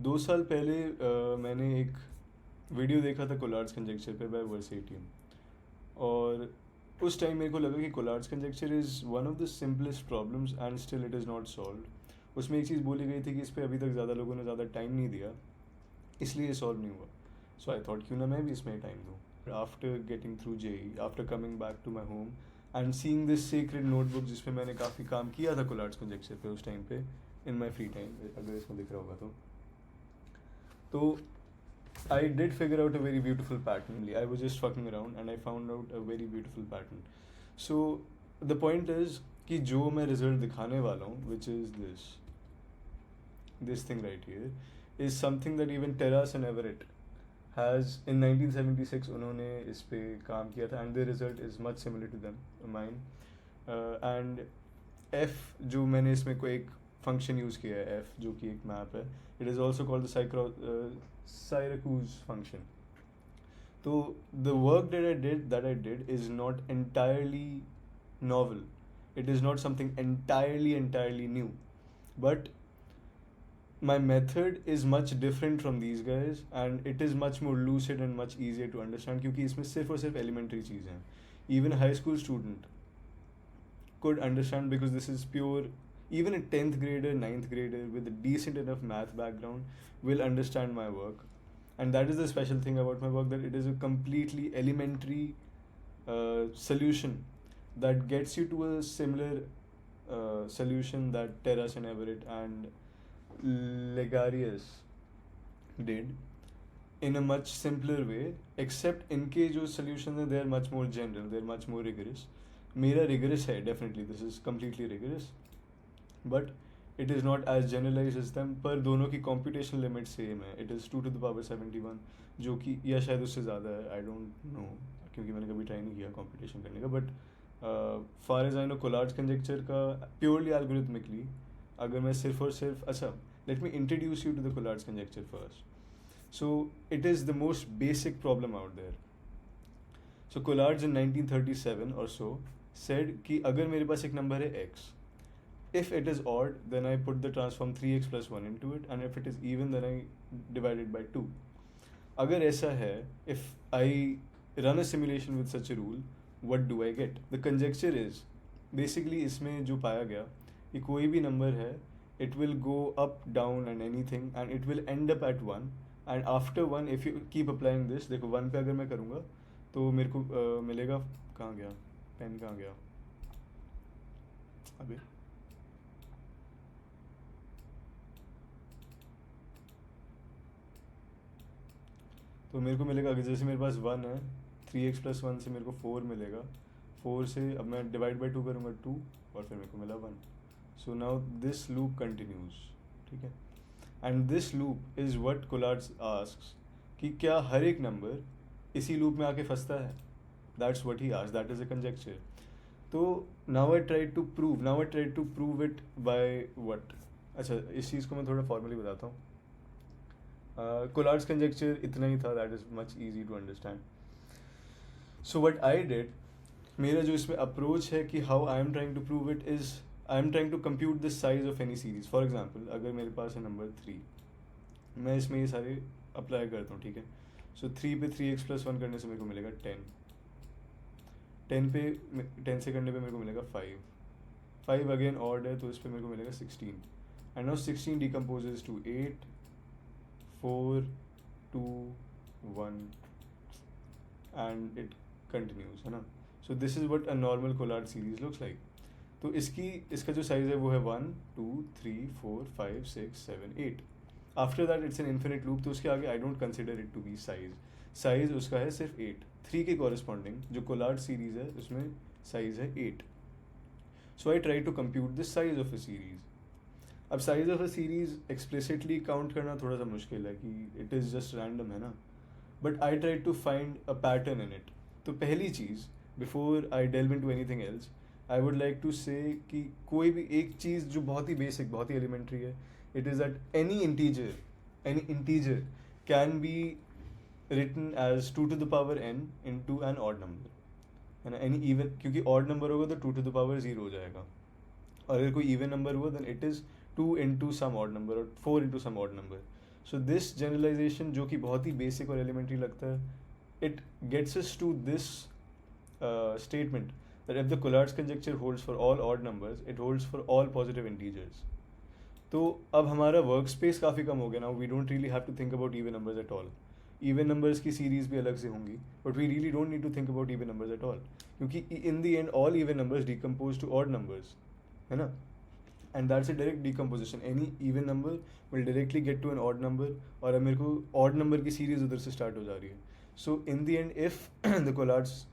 2 साल पहले मैंने एक वीडियो देखा था कोलार्ड्स कंजेक्चर पे बाय वर्सेटियम। और उस टाइम मेरे को लगा कि Collatz's conjecture is one of the simplest problems and still it is not solved. उसमें एक चीज़ बोली गई थी कि इस पर अभी तक ज़्यादा लोगों ने ज़्यादा टाइम नहीं दिया, इसलिए सॉल्व नहीं हुआ। सो आई थॉट क्यों ना मैं भी इसमें टाइम दूँ। After getting through JEE, after coming back to my home and seeing this secret notebook जिसपे मैंने काफ़ी काम किया था कोलार्ड्स कंजेक्चर पे उस टाइम पे इन माई फ्री टाइम, अगर इसमें दिख रहा होगा तो I did figure out a very beautiful pattern. I was just fucking around and I found out a very beautiful pattern. So the point is कि जो मैं result दिखाने वाला हूँ, which is this thing right here, is something that even Terrace and Everett has in 1976 उन्होंने इस पे काम किया था and the result is much similar to them, mine. And F जो मैंने इसमें कोई एक फंक्शन यूज़ किया है, F जो कि एक मैप है, it is also called the Syracuse function. तो the work that I did is not entirely novel. It is not something entirely new. But my method is much different from these guys and it is much more lucid and much easier to understand क्योंकि इसमें सिर्फ और सिर्फ elementary चीज़ें हैं. Even a high school student could understand because this is pure. Even a 10th grader, 9th grader with a decent enough math background will understand my work. And that is the special thing about my work, that it is a completely elementary solution that gets you to a similar solution that Terrace and Everett and Legarius did in a much simpler way, except इनके जो solutions हैं, they are much more general, they are much more rigorous. मेरा rigorous है, definitely, this is completely rigorous, but it is not as generalized as them. पर दोनों की computational limit same है, it is 2 to the power 71, जो कि या शायद उससे ज़्यादा है, I don't know, क्योंकि मैंने कभी ट्राई नहीं किया computation करने का. But far as I know, Collard's conjecture का purely algorithmically, अगर मैं सिर्फ और सिर्फ, अच्छा, let me introduce you to the Collard's conjecture first. So it is the most basic problem out there. So Collard's in 1937 or so said कि अगर मेरे पास एक नंबर है x, if it is odd then I put the transform 3x plus 1 into it, and if it is even then I divide it by 2. अगर ऐसा है, if I run a simulation with such a rule, what do I get? The conjecture is basically इसमें जो पाया गया कि कोई भी नंबर है, it will go up, down and anything and it will end up at 1, and after 1 if you keep applying this, देखो 1 पे अगर मैं करूँगा तो मेरे को मिलेगा, कहाँ गया पेन, कहाँ गया अबे, तो मेरे को मिलेगा, अगर जैसे मेरे पास 1 है, 3x plus 1 से मेरे को 4 मिलेगा, 4 से अब मैं डिवाइड बाई 2 करूँगा 2 और फिर मेरे को मिला 1. So now this loop continues, ठीक है. And this loop is what Collatz's asks कि क्या हर एक नंबर इसी लूप में आके फंसता है. That's what he asks, that is a conjecture. तो now I try to prove it by what. अच्छा, इस चीज़ को मैं थोड़ा फॉर्मली बताता हूँ. कोलार्ड्स कंजेक्चर इतना ही था, that is much easy to understand. So what I did, मेरा जो इसमें अप्रोच है कि how I am trying to prove it is, I am trying to compute the size of any series. For example, अगर मेरे पास है number 3, मैं इसमें ये सारे अप्लाई करता हूँ, ठीक है. सो 3 पे 3x plus 1 करने से मेरे को मिलेगा 10. 10 से करने पे मेरे को मिलेगा 5. 5 अगेन ऑड है तो इस पर मेरे को मिलेगा 16. And now 16 decomposes to 8, 4, 2, 1 and it continues, है ना. So this is what a normal Collard series looks like. तो इसका जो साइज है वो है 1, 2, 3, 4, 5, 6, 7, 8. After that it's an infinite loop, तो उसके आगे I don't consider it to be size उसका है सिर्फ 8. 3 के कॉरेस्पॉन्डिंग जो कोलार्ड सीरीज है उसमें साइज है 8. So I try to compute the size of a series. अब size of a series explicitly count करना थोड़ा सा मुश्किल है कि इट इज़ जस्ट रैंडम, है ना. But I try to find a pattern in it. तो पहली चीज़, before I delve into any thing else, I would like to say कि कोई भी एक चीज़ जो बहुत ही बेसिक, बहुत ही एलिमेंट्री है, it is that any integer can be written as 2 to the power n into an odd number, है ना. एनी इवन, क्योंकि ऑड नंबर होगा तो 2 to the power 0 हो जाएगा, और अगर कोई इवन नंबर हुआ then it is 2 into some odd number or 4 into some odd number. So this generalisation जो कि बहुत ही बेसिक और एलिमेंट्री लगता है, it gets us to this statement that if the Collard's conjecture holds for all odd numbers, it holds for all positive integers. तो अब हमारा वर्क स्पेस काफ़ी कम हो गया ना. We don't really have to think about even numbers at all. Even numbers की series भी अलग से होंगी, but we really don't need to think about even numbers at all, क्योंकि in the end all even numbers decompose to odd numbers, है ना. And that's a direct decomposition. Any even number will directly get to an odd number, और अब मेरे को odd number की series उधर से स्टार्ट हो जा रही है. So in the end if the Collatz's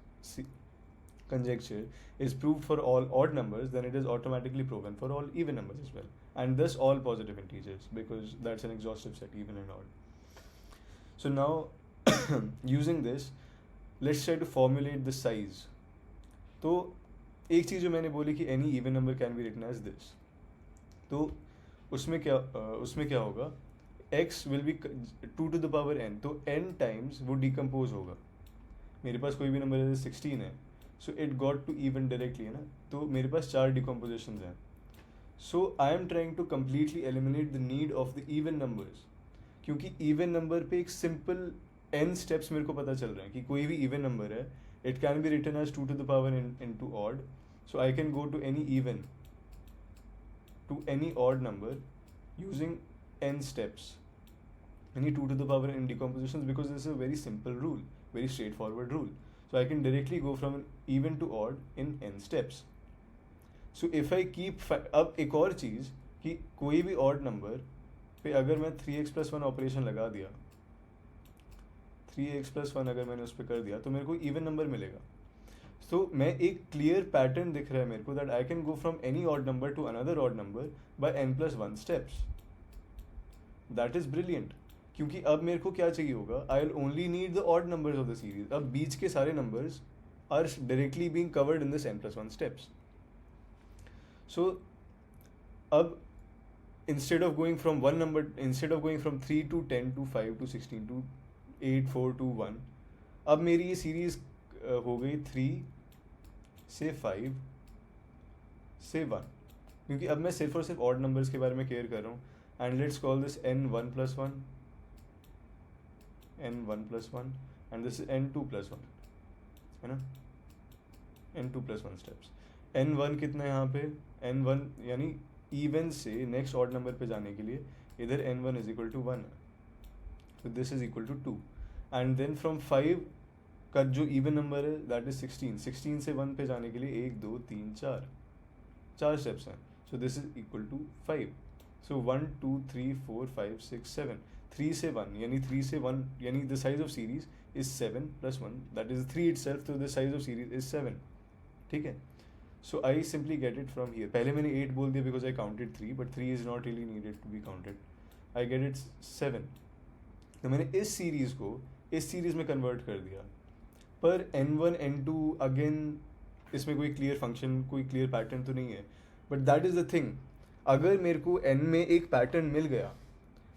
conjecture is proved for all odd numbers, then it is automatically proven for all even numbers as well, and thus all positive integers, because that's an exhaustive set, even and odd. So now using this, let's try to formulate the size. तो एक चीज़ जो मैंने बोली कि any even number can be written as this, तो उसमें क्या होगा, x will be 2 to the power n, तो n times वो decompose होगा. मेरे पास कोई भी नंबर है 16 है, so it got to even directly, है ना. तो मेरे पास 4 डिकम्पोजिशन हैं. So I am trying to completely eliminate the need of the even numbers, क्योंकि इवन नंबर पे एक सिंपल n स्टेप्स मेरे को पता चल रहे हैं कि कोई भी इवन नंबर है, it can be written as 2 to the power into odd. So I can go to any even to any odd number using n steps, any 2 to the power in decompositions, because this is a very simple rule, very straightforward rule. So I can directly go from even to odd in n steps. So if I keep अब एक और चीज़ कि कोई भी odd number पे अगर मैं 3x plus 1 operation लगा दिया, 3x plus 1 अगर मैंने उस पर कर दिया, तो मेरे को even number मिलेगा. So मैं एक clear pattern दिख रहा है मेरे को that I can go from any odd number to another odd number by n plus 1 steps. That is brilliant. क्योंकि अब मेरे को क्या चाहिए होगा, I will only need the odd numbers of the series. अब बीच के सारे numbers are directly being covered in this n+1 steps. So now instead of going from 3 to 10 to 5 to 16 to 8 4 to 1, अब मेरी ये सीरीज हो गई 3 से 5 से 1, क्योंकि अब मैं सिर्फ और सिर्फ ऑड नंबर्स के बारे में केयर कर रहा हूँ. And let's call this n1+1, n1+1, and this is n2+1, है ना. n2+1 steps. n1 कितना है यहाँ पे, n1 यानी इवन से नेक्स्ट ऑड नंबर पे जाने के लिए इधर n1 इज इक्वल टू 1 है, तो this is equal to 2. And then from 5 का जो इवन नंबर है दैट इज 16 से 1 पे जाने के लिए 1 2 3 4 स्टेप्स हैं. So this is equal to 5. So 1 2 3 4 5 6 7, 3 से 1 यानी 3 से 1 यानी the size of series is 7 + 1, that is 3 itself, तो the size of series is 7. ठीक है. So I simply get it from here. पहले मैंने 8 बोल दिया because I counted 3, but 3 is not really needed to be counted. I get it 7. तो मैंने इस सीरीज को इस सीरीज में कन्वर्ट कर दिया. पर n1 n2 अगेन इसमें कोई क्लियर फंक्शन, कोई क्लियर पैटर्न तो नहीं है, but that is the thing. अगर मेरे को n में एक पैटर्न मिल गया,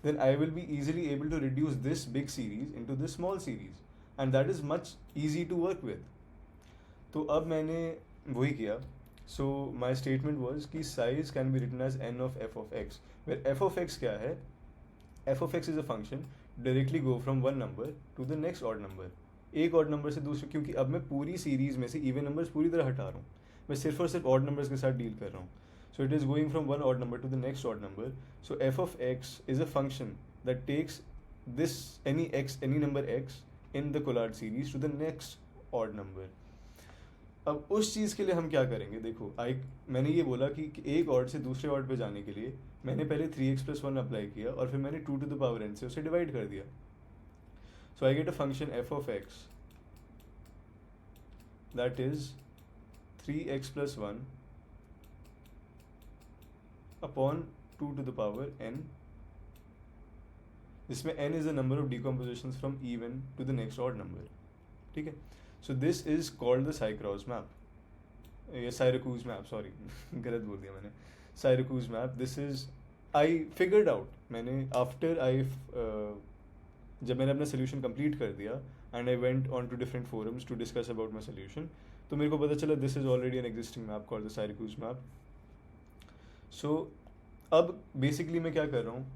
then I will be easily able to reduce this big series into this small series, and that is much easy to work with. तो अब मैंने वही किया. So my statement was कि size can be written as n of f of x, where f of x क्या है, f of x is a function directly go from one number to the next odd number, एक odd number से दूसरे, क्योंकि अब मैं पूरी series में से even numbers पूरी तरह हटा रहा हूँ, मैं सिर्फ और सिर्फ odd numbers के साथ डील कर रहा हूँ. So it is going from one odd number to the next odd number. So f of x is a function that takes this any number x in the Collard series to the next odd number. अब उस चीज़ के लिए हम क्या करेंगे, देखो मैंने ये बोला कि एक ऑड से दूसरे ऑड पे जाने के लिए मैंने पहले 3x+1 अप्लाई किया और फिर मैंने 2 to the power n से उसे डिवाइड कर दिया. So I get a function f of x that is 3x+1 upon 2 to the power n, जिसमें n is the number of decompositions from even to the next odd number. ठीक है. So this is called the Sycross map, या Syracuse map, sorry गलत बोल दिया मैंने. Syracuse map. This is I figured out, मैंने after जब मैंने अपना solution complete कर दिया and I went on to different forums to discuss about my solution, तो मेरे को पता चला this is already an existing map called the Syracuse map. So अब बेसिकली मैं क्या कर रहा हूँ,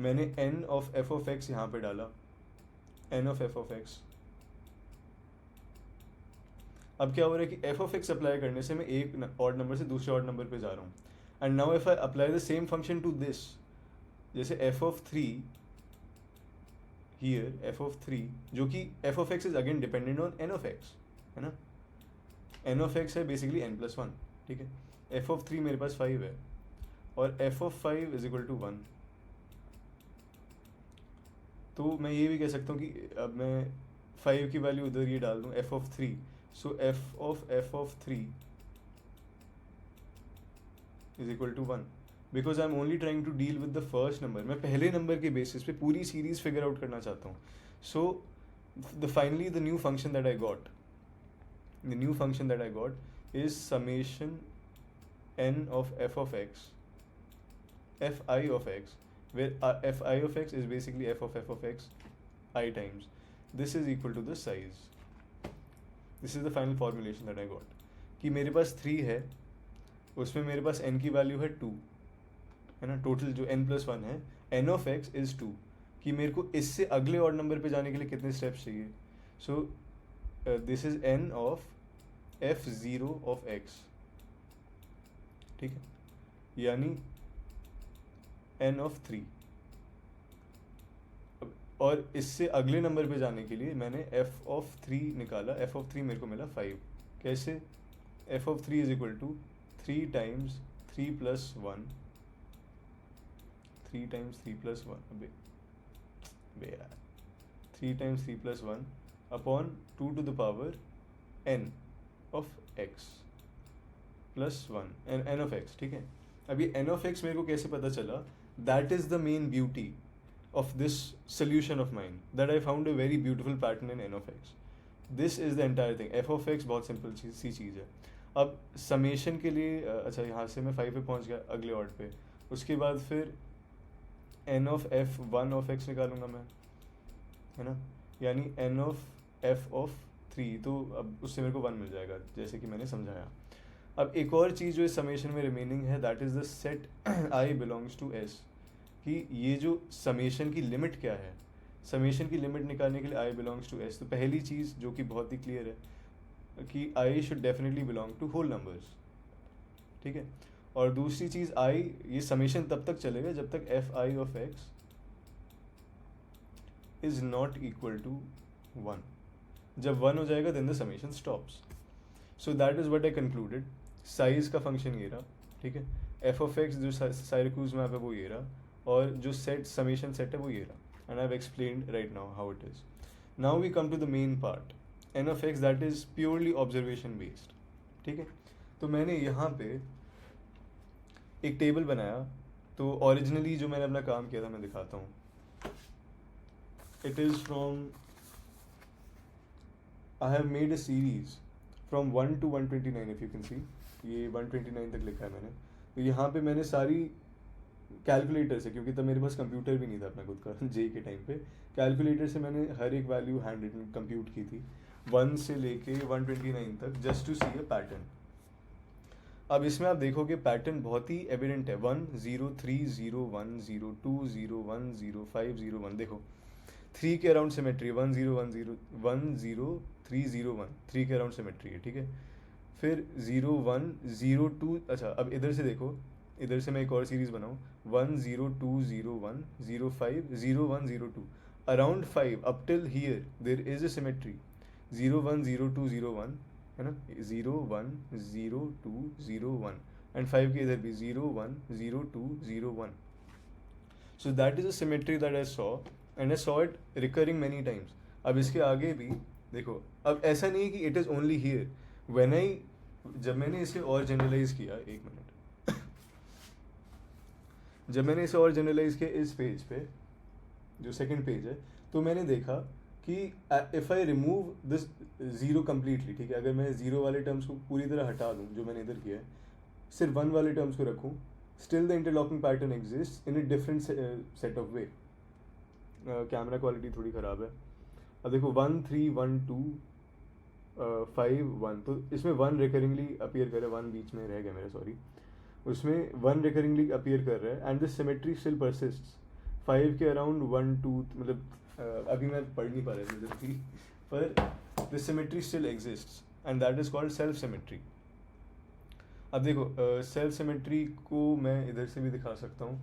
मैंने n of f of x यहाँ पे डाला, n of f of x। अब क्या हो रहा है कि f ऑफ x अप्लाई करने से मैं एक ऑड नंबर से दूसरे ऑड नंबर पे जा रहा हूँ। And now if I apply the same function to this, जैसे f of 3 here, f of 3 जो कि f of x is again dependent on n of x, है ना। n ऑफ x है बेसिकली n+1, ठीक है। f ऑफ 3 मेरे पास 5 है और f of 5 is equal to 1। तो मैं ये भी कह सकता हूँ कि अब मैं 5 की वैल्यू उधर ये डाल दूँ, f of 3, so f of 3 is equal to 1, because I am only trying to deal with the first number. मैं पहले नंबर के बेसिस पे पूरी सीरीज फिगर आउट करना चाहता हूँ। So finally the new function that I got is summation n of f of x, fi of x, where fi of x is basically f of x I times. This is equal to the size. This is the final formulation that I got. कि मेरे पास 3 है, उसमें मेरे पास n की value है 2, है ना। Total जो n+1 है, n of x is 2, कि मेरे को इससे अगले ऑड नंबर पे जाने के लिए कितने स्टेप्स चाहिए। सो this is n of f0 of x, ठीक है, यानी n ऑफ 3। और इससे अगले नंबर पे जाने के लिए मैंने f ऑफ 3 निकाला, f ऑफ 3 मेरे को मिला 5। कैसे? f of 3 is equal to 3 times 3 plus 1, 3 times 3 plus 1, अबे यार, 3 times 3 plus 1 upon 2 to the power n of x plus 1, n of x, ठीक है। अब ये n ऑफ x मेरे को कैसे पता चला? That is the main beauty of this solution of mine, that I found a very beautiful pattern in n of x। This is the entire thing. f of x बहुत simple सी चीज़ है। अब summation के लिए अच्छा, यहाँ से मैं 5 पे पहुँच गया अगले ऑर्ड पे, उसके बाद फिर n of f 1 of x निकालूंगा मैं, है ना, यानी n ऑफ f ऑफ 3, तो अब उससे मेरे को 1 मिल जाएगा, जैसे कि मैंने समझाया। अब एक और चीज़ जो इस समेशन में रिमेनिंग है, that is the set i belongs to s, कि ये जो समेशन की लिमिट क्या है। समेशन की लिमिट निकालने के लिए i बिलोंग्स टू s, तो पहली चीज़ जो कि बहुत ही क्लियर है कि i should definitely belong to whole numbers, ठीक है। और दूसरी चीज़ i, ये समेशन तब तक चलेगा जब तक fi of x is not equal to 1। जब 1 हो जाएगा then the summation stops. So that is what I concluded. Size का फंक्शन ये रहा, ठीक है। एफ ऑफ एक्स जो साइरक्यूज मैप है वो ये रहा, और जो सेट समेशन सेट है वो ये रहा, and I have explained right now how it is. Now we come to the main part, N of X that is purely observation based, ठीक है। तो मैंने यहाँ पे एक टेबल बनाया, तो ओरिजिनली जो मैंने अपना काम किया था मैं दिखाता हूँ। It is from, I have made a series from 1 to 129, if you can see, ये 129 तक लिखा है मैंने। तो यहाँ पे मैंने सारी कैलकुलेटर से, क्योंकि तब मेरे पास कंप्यूटर भी नहीं था अपना खुद का जे के टाइम पे, कैलकुलेटर से मैंने हर एक वैल्यू हैंड रिटन कंप्यूट की थी 1 से लेके 129 तक, just to see a pattern. अब इसमें आप देखोगे पैटर्न बहुत ही एविडेंट है, 1 0 3 0 1 0 2 0 1 0 5 0 1। देखो 3 के अराउंड सिमेट्री, 1 0 1 0 1 0 3 0 1, 3 के अराउंड सिमेट्री है, ठीक है। फिर 0 1 0 2, अच्छा अब इधर से देखो, इधर से मैं एक और सीरीज बनाऊँ, 1 0 2 0 1 0 5 0 1 0 2, around 5 up till here there is a symmetry, 0 1 0 2 0 1, है ना, 0 1 0 2 0 1, एंड 5 के इधर भी 0 1 0 2 0 1। सो that is a symmetry that I saw, and I saw it recurring many times. अब इसके आगे भी देखो, अब ऐसा नहीं है कि it is only here, when I, जब मैंने इसे और जनरलाइज किया, एक मिनट, जब मैंने इसे और जनरलाइज किया इस पेज पे, जो सेकंड पेज है, तो मैंने देखा कि if I remove this zero completely, ठीक है, अगर मैं ज़ीरो वाले टर्म्स को पूरी तरह हटा दूँ, जो मैंने इधर किया है, सिर्फ 1 वाले टर्म्स को रखूँ, still the interlocking pattern exist in a different set of way. Camera quality थोड़ी ख़राब है। अब देखो 1 3 1 2 5 1, तो इसमें 1 रिकरिंगली अपीयर कर रहा है, 1 बीच में रह गया मेरा, सॉरी, उसमें 1 रिकरिंगली अपीयर कर रहा है, एंड दिस सिमेट्री स्टिल परसिस्ट्स। 5 के अराउंड 1 2 मतलब अभी मैं पढ़ नहीं पा रहा था जल्दी, पर the symmetry still exists and that is called self symmetry. अब देखो सेल्फ सिमेट्री को मैं इधर से भी दिखा सकता हूँ.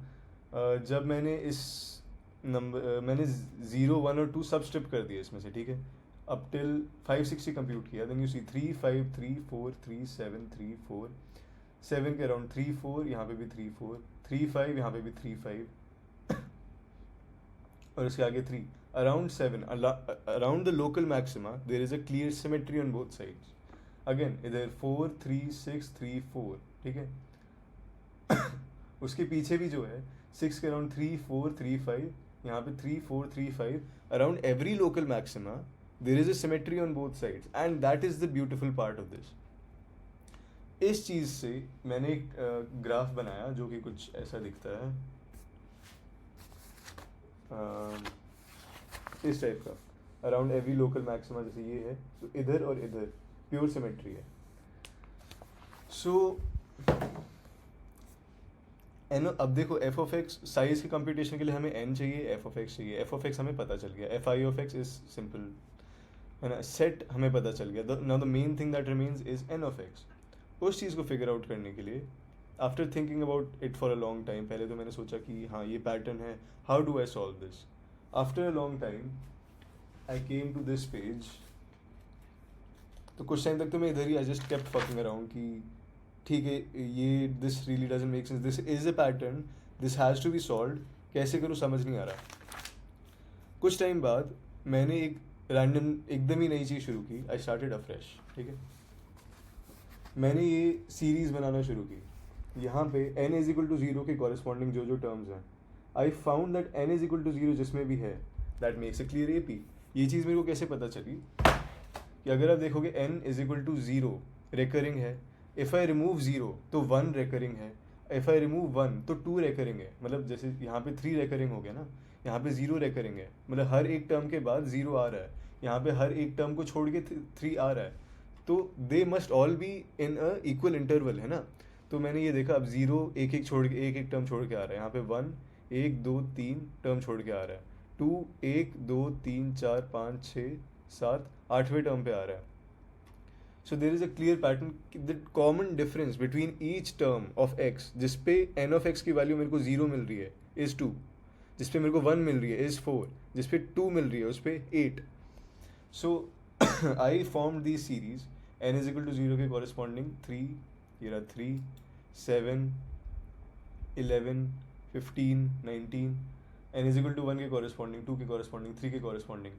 जब मैंने इस नंबर मैंने 0 1 और 2 सब स्ट्रिप कर दिए इसमें से, ठीक है, अप टिल 560 कंप्यूट किया. देन यू सी 3 5 3 4 3 7 3 4 7 के अराउंड 3 4, यहाँ पे भी 3 4 3 5, यहाँ पे भी 3 5 और इसके आगे 3 around 7 around the local maxima there is a clear symmetry on both sides. Again इधर 4 3 6 3 4, ठीक है. उसके पीछे भी जो है 6 के अराउंड 3 4 3 5, यहाँ पे 3 4 3 5 around every local maxima there is a symmetry on both sides and that is the beautiful part of this. इस चीज़ से मैंने एक ग्राफ बनाया जो कि कुछ ऐसा दिखता है, इस टाइप का. अराउंड एवरी लोकल मैक्सिमा जैसे ये है, तो इधर और इधर प्योर सिमेट्री है. सो एन, अब देखो एफ ऑफ एक्स साइज के कंप्यूटेशन के लिए हमें एन चाहिए, एफ ऑफ एक्स चाहिए. एफ ऑफ एक्स हमें पता चल गया, F I of x is simple, है ना. सेट हमें पता चल गया. Now the main thing that remains is an of x. उस चीज़ को फिगर आउट करने के लिए after thinking about it for a long time, पहले तो मैंने सोचा कि हाँ ये पैटर्न है, how do I solve this. After a long time I came to this page. तो कुछ टाइम तक तो मैं इधर ही I just kept fucking around कि ठीक है ये this really doesn't make sense, this is a pattern, this has to be solved. कैसे करूँ समझ नहीं आ रहा. कुछ टाइम बाद मैंने एक रैंडम एकदम ही नई चीज़ शुरू की. आई स्टार्टेड अफ्रेश, ठीक है. मैंने ये सीरीज़ बनाना शुरू की. यहाँ पे n इज इक्वल टू 0 के कॉरेस्पॉन्डिंग जो जो टर्म्स हैं, I found that n is equal to 0 जिसमें भी है that makes a clear A P. ये चीज़ मेरे को कैसे पता चली कि अगर आप देखोगे n is equal to 0 recurring है, इफ़ आई रिमूव 0 तो 1 रिकरिंग है, इफ़ आई रिमूव 1 तो 2 रिकरिंग है. मतलब जैसे यहाँ पे 3 रिकरिंग हो गया ना, यहाँ पे 0 रिकरिंग है, मतलब हर एक टर्म के बाद 0 आ रहा है. यहाँ पे हर एक टर्म को छोड़ के 3 आ रहा है, तो they must all be in a equal interval, है ना. तो मैंने ये देखा अब 0 एक एक छोड़ के एक एक टर्म छोड़ के आ रहा है. यहाँ पे 1 1 2 3 टर्म छोड़ के आ रहा है, 2 1 2 3 4 5 6 7 8वें टर्म पे आ रहा है. So there is a clear pattern. The common difference between each term of X जिसपे एन ऑफ एक्स की वैल्यू मेरे को 0 मिल रही है इज़ 2, जिसपे मेरे को 1 मिल रही है इज़ 4, जिसपे 2 मिल रही है उस पर 8. So I form the series n is equal to 0 के कॉरेस्पॉन्डिंग 3, ये रहा 3 7 11 15 19, n इज इक्वल टू 1 के कॉरेस्पॉन्डिंग 2 के कॉरेस्पॉन्डिंग 3 के corresponding.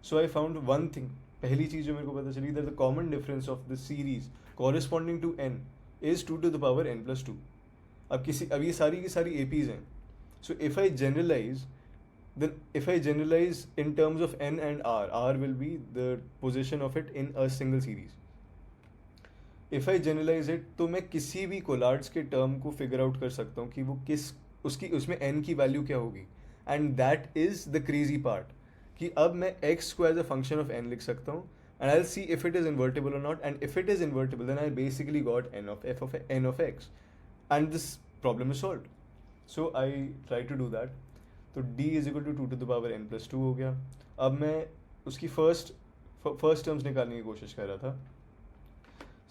So I found one thing. पहली चीज़ जो मेरे को पता चली that the common difference of the series corresponding to n is 2 to the power n plus 2. अब ये सारी की सारी APs हैं. So if I generalise, then if I generalize in terms of n and r will be the position of it in a single series. If I generalize it तो मैं किसी भी कोलार्ड्स के टर्म को फिगर आउट कर सकता हूँ कि वो किस उसकी उसमें n की वैल्यू क्या होगी. And that is the crazy part कि अब मैं x को as a function of n लिख सकता हूँ and I'll see if it is invertible or not, and if it is invertible then I basically got n of f of n of x and this problem is solved. So I try to do that. तो d is equal to 2 to the power n plus 2 हो गया. अब मैं उसकी first terms निकालने की कोशिश कर रहा था.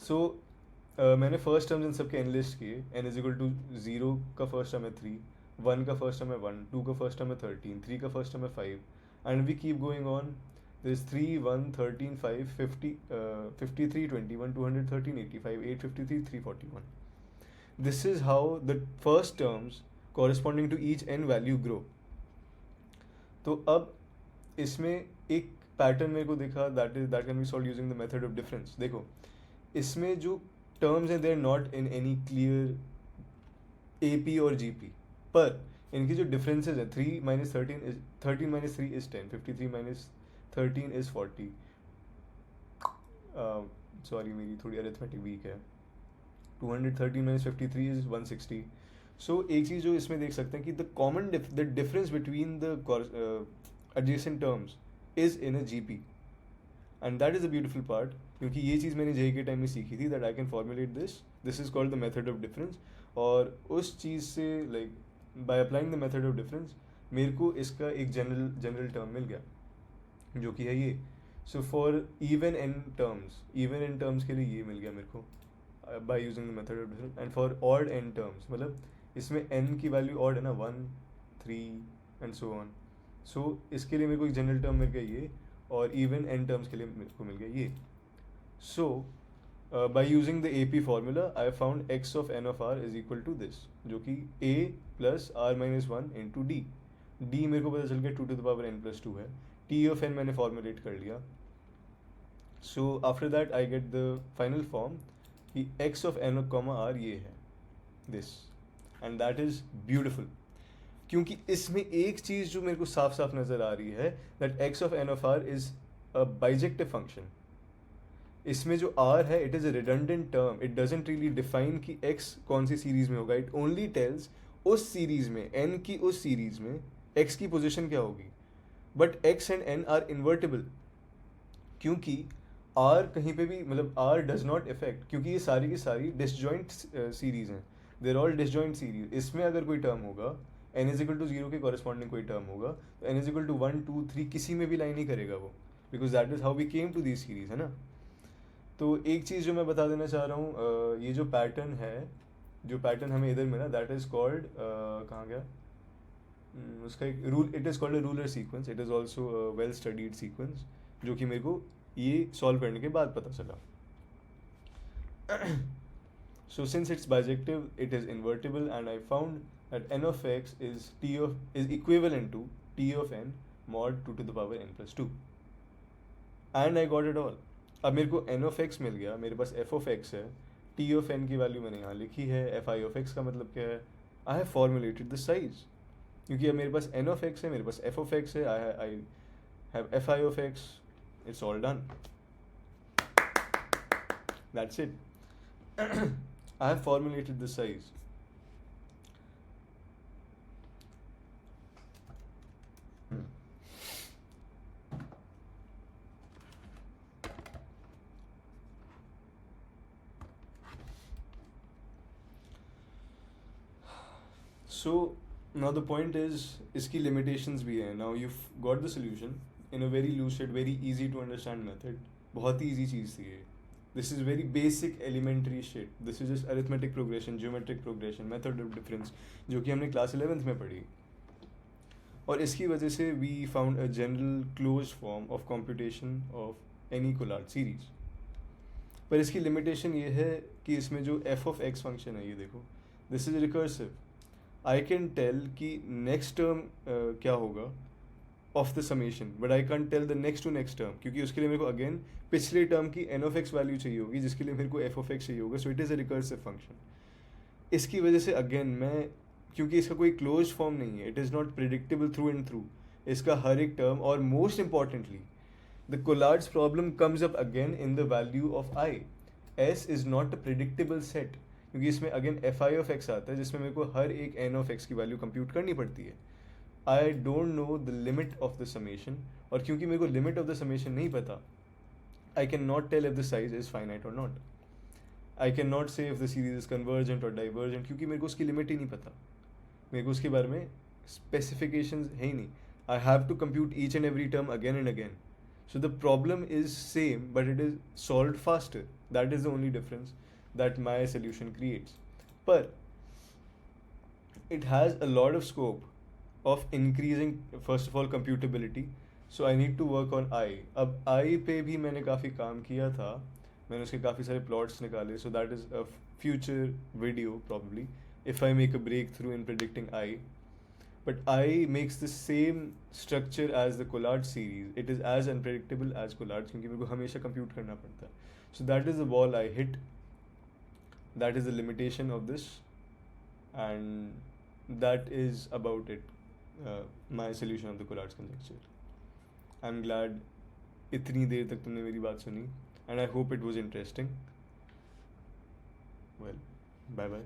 सो मैंने फर्स्ट टर्म्स इन सब के n लिस्ट किए. n इज इक्वल टू 0 का फर्स्ट टर्म है 3, 1 का फर्स्ट टर्म है 1, 2 का फर्स्ट टर्म है 13, 3 का फर्स्ट टर्म है 5 and we keep going on. There is 3 1 13 5 50 53 21 213 85 853 341. This is how the first terms corresponding to each n value grow. तो अब इसमें एक पैटर्न मेरे को दिखा that can be solve using the method of difference. देखो इसमें जो टर्म्स हैं they are not in any clear AP और GP, पर इनकी जो डिफरेंसेज हैं 3 minus 13 is 13 minus 3 is 10, 53 minus 13 is 40. Sorry मेरी थोड़ी अरिथमेटिक वीक है. 213 minus 53 is 160. सो एक चीज़ जो इसमें देख सकते हैं कि the difference between the adjacent terms is in a GP and that is a beautiful part. क्योंकि ये चीज़ मैंने JEE के टाइम में सीखी थी that I can formulate this is called the method of difference. और उस चीज़ से like by applying the method of difference मेरे को इसका एक जनरल टर्म मिल गया जो कि है ये. So for even n terms के लिए ये मिल गया मेरे को by using the method of difference. And for odd n terms, मतलब इसमें एन की वैल्यू ऑड है ना, 1 3 एंड सो ऑन. सो इसके लिए मेरे को एक जनरल टर्म मिल गया ये, और इवन एन टर्म्स के लिए मेरे को मिल गया ये. So by using the AP formula I found x of n of r is equal to this, जो कि a plus r minus 1 into d. D मेरे को पता चल गया 2 to the power n plus 2 है. t ऑफ n मैंने formulate कर लिया. So after that I get the final form कि x of n comma r ये है this, and that is beautiful. क्योंकि इसमें एक चीज़ जो मेरे को साफ साफ नज़र आ रही है, that x of n of r is a bijective function. इसमें जो r है it is a redundant term. It doesn't really define कि x कौन सी सीरीज में होगा. इट ओनली टेल्स उस सीरीज में, n की उस सीरीज में x की पोजीशन क्या होगी. But x and n are invertible, क्योंकि r कहीं पे भी, मतलब r डज नॉट इफेक्ट, क्योंकि ये सारी की सारी डिसजॉइंट सीरीज हैं. देर ऑल डिसजॉइंट सीरीज. इसमें अगर कोई टर्म होगा, n इज इक्वल टू 0 के कॉरेस्पॉन्डिंग कोई टर्म होगा, तो n इज इक्वल टू 1 2 3 किसी में भी लाइन ही करेगा वो, because that is how we came to this series, है ना. तो एक चीज़ जो मैं बता देना चाह रहा हूँ, ये जो पैटर्न है, जो पैटर्न हमें इधर मिला, दैट इज़ कॉल्ड, कहाँ गया, उसका एक rule, it is called a ruler sequence. It is also well studied sequence, जो कि मेरे को ये सॉल्व करने के बाद पता चला. So since it's bijective, it is invertible, and I found that n of x is equivalent to t of n mod 2 to the power n plus 2. And I got it all. अब मेरे को n of x मिल गया, मेरे पास f of x है, t of n की value मैंने यहाँ लिखी है, fi of x का मतलब क्या है, I have formulated the size. क्योंकि अब मेरे पास n of x है, मेरे पास f of x है, I have fi of x. It's all done. That's it. I have formulated the size. So now the point is, इसकी limitations भी हैं. Now you've got the solution in a very lucid, very easy to understand method. बहुत ही easy चीज़ थी ये. This is very basic elementary shit. This is just arithmetic progression, geometric progression, method of difference, जो कि हमने class 11th में पढ़ी. और इसकी वजह से we found a general closed form of computation of any Collard series. पर इसकी limitation ये है कि इसमें जो f of x function है, ये देखो, this is recursive. I can tell कि next term क्या होगा of the summation, but I can't tell the next to next term, क्योंकि उसके लिए मेरे को again पिछले टर्म की n of x वैल्यू चाहिए होगी, जिसके लिए मेरे को f of x चाहिए होगा. So it is a recursive function. इसकी वजह से अगेन मैं, क्योंकि इसका कोई क्लोज फॉर्म नहीं है, it is not predictable through and through. इसका हर एक टर्म, और most importantly the Collatz's problem comes up again in the value of i. s is not a predictable set, क्योंकि इसमें अगेन fi of x आता है, जिसमें मेरे को हर एक n of x की वैल्यू कंप्यूट करनी पड़ती है. I don't know the limit of the summation, और क्योंकि मेरे को लिमिट ऑफ द समेशन नहीं पता, I cannot tell if the size is finite or not. I cannot say if the series is convergent or divergent, क्योंकि मेरे को उसकी लिमिट ही नहीं पता. मेरे को उसके बारे में specifications है ही नहीं. I have to compute each and every term again and again. So the problem is same, but it is solved faster. That is the only difference that my solution creates. But it has a lot of scope of increasing, first of all, computability. So I need to work on I. अब I पे भी मैंने काफ़ी काम किया था, मैंने उसके काफ़ी सारे प्लॉट्स निकाले. So that is a future video probably if I make a breakthrough in predicting i. But I makes the same structure as the Collatz series. It is as unpredictable as Collatz, क्योंकि मेरे को हमेशा compute करना पड़ता है. So that is the wall I hit. That is the limitation of this, and that is about it, my solution of the Collatz's conjecture. I am glad इतनी देर तक तुमने मेरी बात सुनी, and I hope it was interesting. Well, bye bye.